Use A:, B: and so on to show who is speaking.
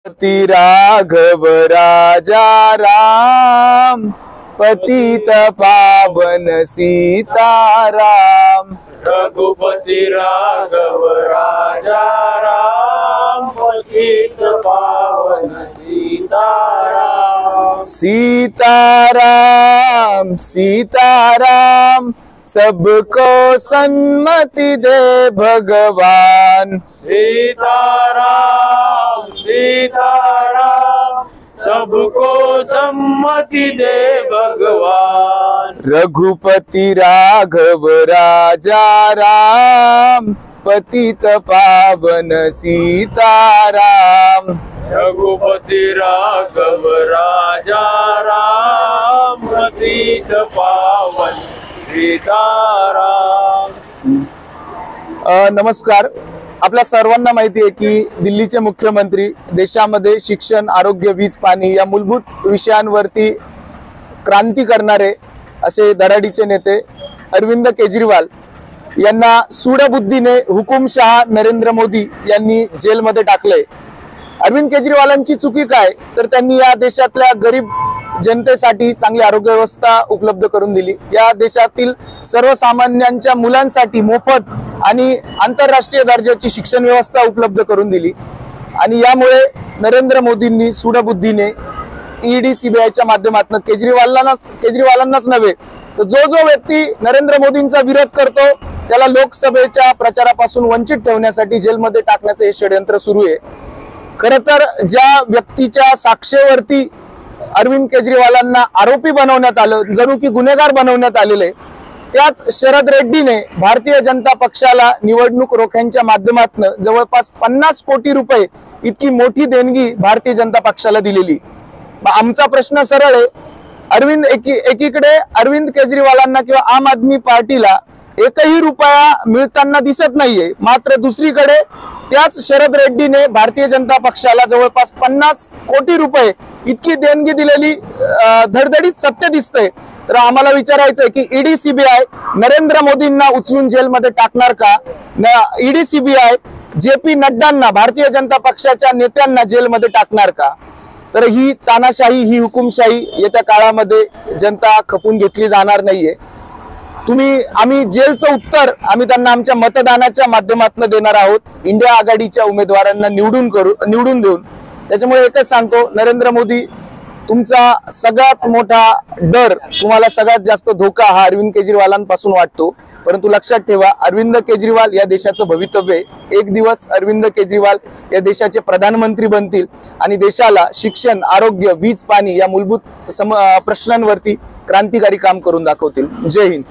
A: पति राघव राजा राम, पतित पावन सीताराम।
B: रघुपति राघव राजा राम, पतित पावन सीताराम।
A: सीताराम सीताराम, सबको सन्मति दे भगवान।
B: सीताराम सीताराम, सबको सम्मति दे भगवान।
A: रघुपति राघव राजा राम, पतित पावन सीताराम।
B: रघुपति राघव राजा राम, पतित पावन सीताराम।
A: नमस्कार। आपल्या सर्वांना माहिती आहे की दिल्लीचे मुख्यमंत्री देशामध्ये शिक्षण, आरोग्य, वीज, पाणी या मूलभूत विषयांवरती क्रांती करणारे असे धडाडीचे नेते अरविंद केजरीवाल यांना सूडबुद्धीने हुकुमशहा नरेंद्र मोदी यांनी जेलमध्ये टाकले। अरविंद केजरीवालांची चुकी काय, तर त्यांनी या देशातल्या गरीब जनतेसाठी चांगली आरोग्य व्यवस्था उपलब्ध करून दिली। या देशातील सर्वसामान्यांच्या मुलांसाठी मोफत आणि आंतरराष्ट्रीय दर्जाची शिक्षण व्यवस्था उपलब्ध करून दिली। आणि यामुळे नरेंद्र मोदींनी सूडबुद्धीने ईडी सीबीआयच्या माध्यमातून केजरीवालांनाच नव्हे तर जो व्यक्ती नरेंद्र मोदींचा विरोध करतो त्याला लोकसभेच्या प्रचारापासून वंचित ठेवण्यासाठी जेलमध्ये टाकण्याचे हे षडयंत्र सुरू आहे। खरं तर ज्या व्यक्तीच्या साक्षेवरती अरविंद केजरीवालांना आरोपी बनवण्यात आलं, जणू की गुन्हेगार बनवण्यात आलेले, त्याच शरद रेड्डीने भारतीय जनता पक्षाला निवडणूक रोख्यांच्या माध्यमातून जवळपास 50 कोटी रुपये इतकी मोठी देणगी भारतीय जनता पक्षाला दिलेली। आमचा प्रश्न सरळ आहे, एकीकडे अरविंद केजरीवालांना किंवा आम आदमी पार्टीला एकही रुपया मिळताना दिसत नाहीये, मात्र दुसरीकडे त्याच शरद रेड्डीने भारतीय जनता पक्षाला जवळपास 50 कोटी रुपये इतकी देणगी दिलेली धडधडीत सत्य दिसतंय। तर आम्हाला विचारायचंय की ईडी सीबीआय नरेंद्र मोदींना उचलून जेलमध्ये टाकणार का? ED CBI JP नड्डांना, Bharatiya Janata पक्षाच्या नेत्यांना जेलमध्ये टाकणार का? तर ही तानाशाही, ही हुकुमशाही येत्या काळामध्ये जनता खपून घेतली जाणार नाहीये। आम्ही जेलचं उत्तर आम्ही त्यांना आमच्या मतदानाच्या माध्यमातून देणार आहोत, इंडिया आघाडीच्या उमेदवारांना निवडून देऊन। त्याच्यामुळे एकच सांगतो, नरेंद्र मोदी, तुमचा सगळ्यात मोठा डर, तुम्हाला सगळ्यात जास्त धोका हा अरविंद केजरीवालांपासून वाटतो। परंतु लक्षात ठेवा, अरविंद केजरीवाल या देशाचं भवितव्य आहे। एक दिवस अरविंद केजरीवाल या देशाचे प्रधानमंत्री बनतील आणि देशाला शिक्षण, आरोग्य, वीज, पाणी या मूलभूत प्रश्नांवरती क्रांतिकारी काम करून दाखवतील। जय हिंद।